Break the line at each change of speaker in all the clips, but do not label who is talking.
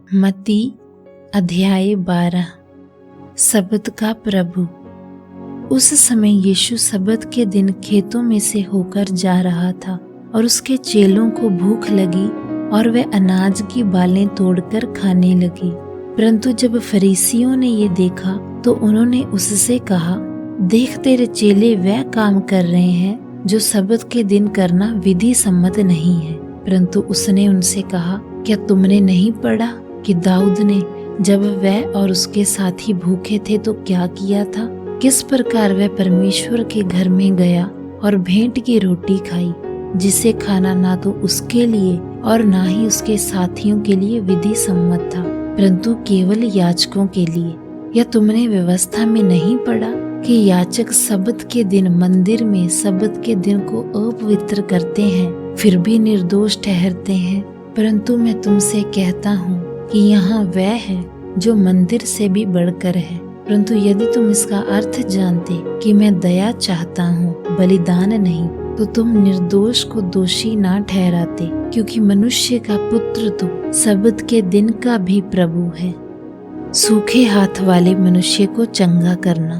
मत्ती अध्याय 12। सब्त का प्रभु। उस समय यीशु सब्त के दिन खेतों में से होकर जा रहा था और उसके चेलों को भूख लगी और वे अनाज की बालें तोड़कर खाने लगे। परंतु जब फरीसियों ने ये देखा तो उन्होंने उससे कहा, देख तेरे चेले वह काम कर रहे हैं जो सब्त के दिन करना विधि सम्मत नहीं है। परंतु उसने उनसे कहा, क्या तुमने नहीं पढ़ा कि दाऊद ने जब वह और उसके साथी भूखे थे तो क्या किया था, किस प्रकार वह परमेश्वर के घर में गया और भेंट की रोटी खाई, जिसे खाना ना तो उसके लिए और ना ही उसके साथियों के लिए विधि सम्मत था, परंतु केवल याजकों के लिए। या तुमने व्यवस्था में नहीं पढ़ा कि याजक सब्त के दिन मंदिर में सब्त के दिन को अपवित्र करते हैं, फिर भी निर्दोष ठहरते हैं। परंतु मैं तुमसे कहता हूँ कि यहाँ वह है जो मंदिर से भी बढ़कर है। परंतु यदि तुम इसका अर्थ जानते कि मैं दया चाहता हूँ बलिदान नहीं, तो तुम निर्दोष को दोषी ना ठहराते, क्योंकि मनुष्य का पुत्र तो सब्त के दिन का भी प्रभु है। सूखे हाथ वाले मनुष्य को चंगा करना।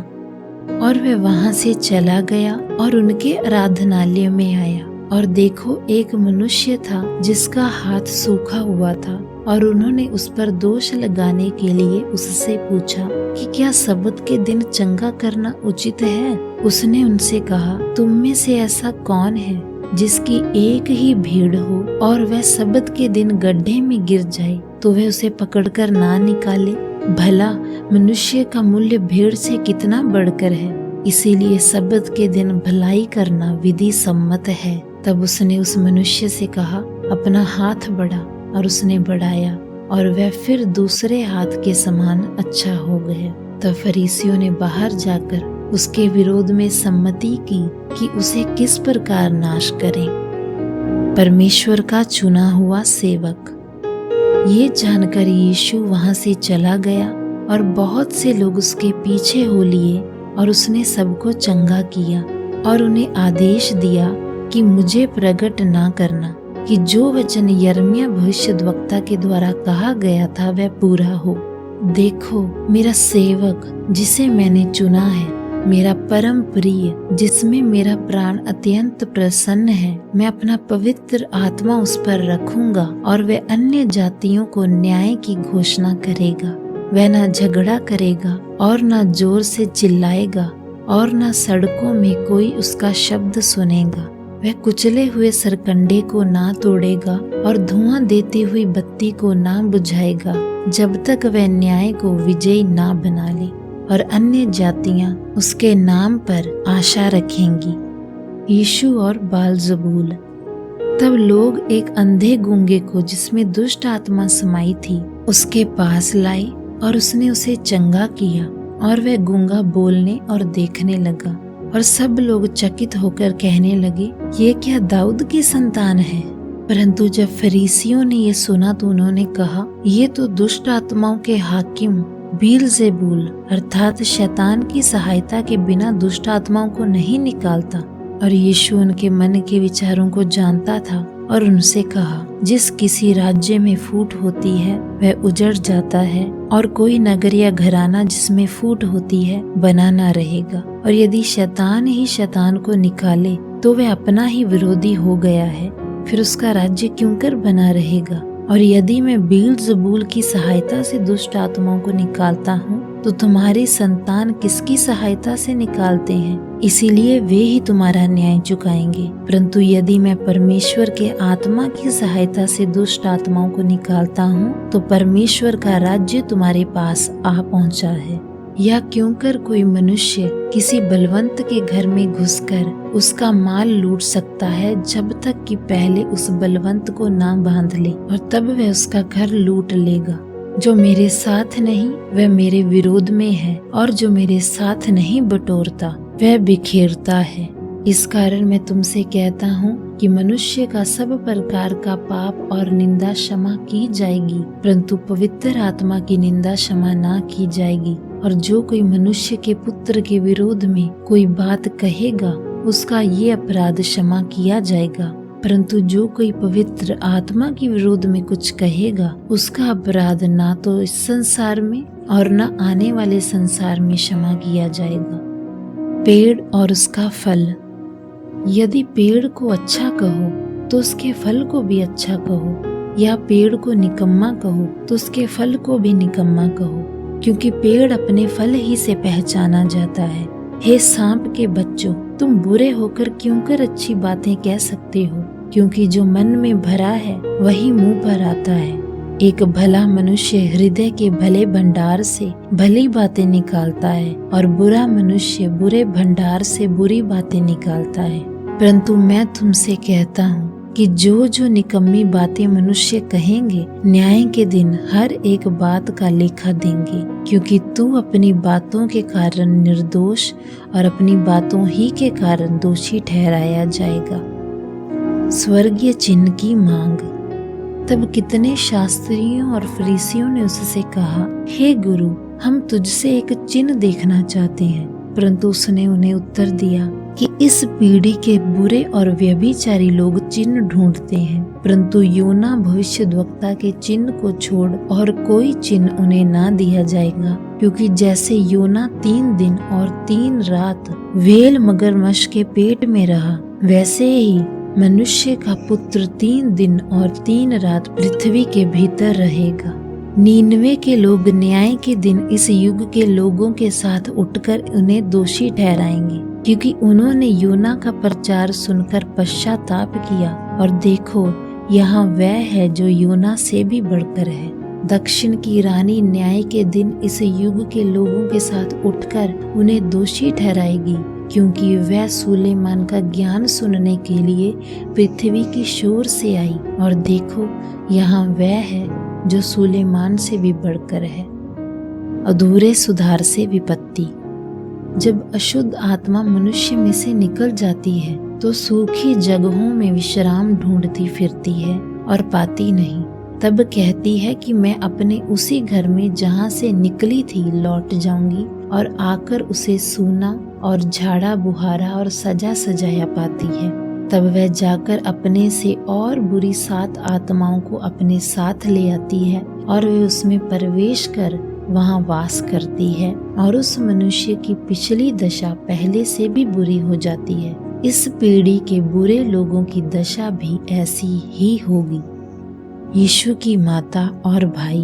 और वह वहां से चला गया और उनके आराधनालय में आया, और देखो एक मनुष्य था जिसका हाथ सूखा हुआ था, और उन्होंने उस पर दोष लगाने के लिए उससे पूछा कि क्या सब्त के दिन चंगा करना उचित है। उसने उनसे कहा, तुम में से ऐसा कौन है जिसकी एक ही भेड़ हो और वह सब्त के दिन गड्ढे में गिर जाए तो वह उसे पकड़कर ना निकाले। भला मनुष्य का मूल्य भेड़ से कितना बढ़कर है। इसीलिए सब्त के दिन भलाई करना विधि सम्मत है। तब उसने उस मनुष्य से कहा, अपना हाथ बढ़ा, और उसने बढ़ाया, और वह फिर दूसरे हाथ के समान अच्छा हो गया। तब फरीसियों ने बाहर जाकर उसके विरोध में सम्मति की कि उसे किस प्रकार नाश करें। परमेश्वर का चुना हुआ सेवक। ये जानकर यीशु वहां से चला गया और बहुत से लोग उसके पीछे हो लिए, और उसने सबको चंगा किया और उन्हें आदेश दिया कि मुझे प्रकट ना करना, कि जो वचन यिर्मयाह भविष्यद्वक्ता के द्वारा कहा गया था वह पूरा हो। देखो मेरा सेवक जिसे मैंने चुना है, मेरा परम प्रिय, जिसमें मेरा प्राण अत्यंत प्रसन्न है। मैं अपना पवित्र आत्मा उस पर रखूंगा और वह अन्य जातियों को न्याय की घोषणा करेगा। वह ना झगड़ा करेगा और ना जोर से चिल्लाएगा, और ना सड़कों में कोई उसका शब्द सुनेगा। वह कुचले हुए सरकंडे को ना तोड़ेगा और धुआं देती हुई बत्ती को ना बुझाएगा, जब तक वह न्याय को विजयी ना बना ले, और अन्य जातियां उसके नाम पर आशा रखेंगी। यीशु और बालजबूल। तब लोग एक अंधे गूंगे को, जिसमें दुष्ट आत्मा समाई थी, उसके पास लाए, और उसने उसे चंगा किया, और वह गूंगा बोलने और देखने लगा। और सब लोग चकित होकर कहने लगे, ये क्या दाऊद की संतान है। परंतु जब फरीसियों ने ये सुना तो उन्होंने कहा, ये तो दुष्ट आत्माओं के हाकिम बीलजेबूल अर्थात शैतान की सहायता के बिना दुष्ट आत्माओं को नहीं निकालता। और यीशु उनके मन के विचारों को जानता था और उनसे कहा, जिस किसी राज्य में फूट होती है वह उजड़ जाता है, और कोई नगर या घराना जिसमें फूट होती है बना ना रहेगा। और यदि शैतान ही शैतान को निकाले तो वह अपना ही विरोधी हो गया है, फिर उसका राज्य क्यों कर बना रहेगा। और यदि मैं बीलजबूल की सहायता से दुष्ट आत्माओं को निकालता हूँ, तो तुम्हारी संतान किसकी सहायता से निकालते हैं, इसीलिए वे ही तुम्हारा न्याय चुकाएंगे। परंतु यदि मैं परमेश्वर के आत्मा की सहायता से दुष्ट आत्माओं को निकालता हूँ, तो परमेश्वर का राज्य तुम्हारे पास आ पहुँचा है। या क्यों कर कोई मनुष्य किसी बलवंत के घर में घुसकर उसका माल लूट सकता है, जब तक कि पहले उस बलवंत को ना बांध ले, और तब वह उसका घर लूट लेगा। जो मेरे साथ नहीं वह मेरे विरोध में है, और जो मेरे साथ नहीं बटोरता वह बिखेरता है। इस कारण मैं तुमसे कहता हूँ कि मनुष्य का सब प्रकार का पाप और निंदा क्षमा की जाएगी, परंतु पवित्र आत्मा की निंदा क्षमा ना की जाएगी। और जो कोई मनुष्य के पुत्र के विरोध में कोई बात कहेगा, उसका ये अपराध क्षमा किया जाएगा, परंतु जो कोई पवित्र आत्मा के विरोध में कुछ कहेगा, उसका अपराध ना तो इस संसार में और न आने वाले संसार में क्षमा किया जाएगा। पेड़ और उसका फल। यदि पेड़ को अच्छा कहो तो उसके फल को भी अच्छा कहो, या पेड़ को निकम्मा कहो तो उसके फल को भी निकम्मा कहो, क्योंकि पेड़ अपने फल ही से पहचाना जाता है। हे सांप के बच्चों, तुम बुरे होकर क्यों कर अच्छी बातें कह सकते हो? क्योंकि जो मन में भरा है वही मुंह पर आता है। एक भला मनुष्य हृदय के भले भंडार से भली बातें निकालता है, और बुरा मनुष्य बुरे भंडार से बुरी बातें निकालता है। परंतु मैं तुमसे कहता हूँ कि जो जो निकम्मी बातें मनुष्य कहेंगे, न्याय के दिन हर एक बात का लेखा देंगे, क्योंकि तू अपनी बातों के कारण निर्दोष और अपनी बातों ही के कारण दोषी ठहराया जाएगा। स्वर्गीय चिन्ह की मांग। तब कितने शास्त्रियों और फरीसियों ने उससे कहा, हे गुरु, हम तुझसे एक चिन्ह देखना चाहते हैं। परंतु उसने उन्हें उत्तर दिया कि इस पीढ़ी के बुरे और व्यभिचारी लोग चिन्ह ढूंढते हैं, परंतु योना भविष्यद्वक्ता के चिन्ह को छोड़ और कोई चिन्ह उन्हें ना दिया जाएगा। क्योंकि जैसे योना 3 दिन और 3 रात व्हेल मगरमच्छ के पेट में रहा, वैसे ही मनुष्य का पुत्र 3 दिन और 3 रात पृथ्वी के भीतर रहेगा। 99 के लोग न्याय के दिन इस युग के लोगों के साथ उठकर उन्हें दोषी ठहराएंगे, क्योंकि उन्होंने योना का प्रचार सुनकर पश्चाताप किया, और देखो, यहाँ वह है जो योना से भी बढ़कर है। दक्षिण की रानी न्याय के दिन इस युग के लोगों के साथ उठकर उन्हें दोषी ठहराएगी, क्योंकि वह सुलेमान का ज्ञान सुनने के लिए पृथ्वी की शोर से आई, और देखो, यहाँ वह है जो सुलेमान से भी बढ़कर है। अधूरे सुधार से विपत्ति। जब अशुद्ध आत्मा मनुष्य में से निकल जाती है तो सूखी जगहों में विश्राम ढूंढती फिरती है और पाती नहीं। तब कहती है कि मैं अपने उसी घर में जहाँ से निकली थी लौट जाऊंगी, और आकर उसे सूना और झाड़ा बुहारा और सजा सजाया पाती है। तब वह जाकर अपने से और बुरी 7 आत्माओं को अपने साथ ले आती है, और वे उसमें प्रवेश कर वहां वास करती है, और उस मनुष्य की पिछली दशा पहले से भी बुरी हो जाती है। इस पीढ़ी के बुरे लोगों की दशा भी ऐसी ही होगी। यीशु की माता और भाई।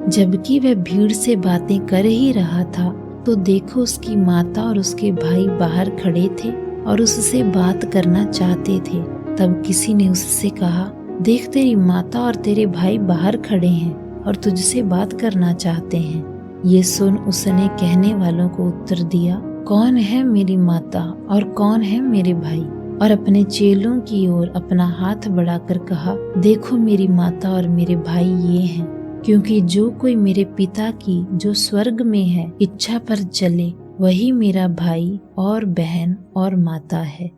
जबकि वह भीड़ से बातें कर ही रहा था, तो देखो, उसकी माता और उसके भाई बाहर खड़े थे और उससे बात करना चाहते थे। तब किसी ने उससे कहा, देख, तेरी माता और तेरे भाई बाहर खड़े हैं और तुझसे बात करना चाहते हैं। ये सुन उसने कहने वालों को उत्तर दिया, कौन है मेरी माता और कौन है मेरे भाई? और अपने चेलों की ओर अपना हाथ बढ़ाकर कहा, देखो, मेरी माता और मेरे भाई ये हैं। क्योंकि जो कोई मेरे पिता की जो स्वर्ग में है इच्छा पर चले, वही मेरा भाई और बहन और माता है।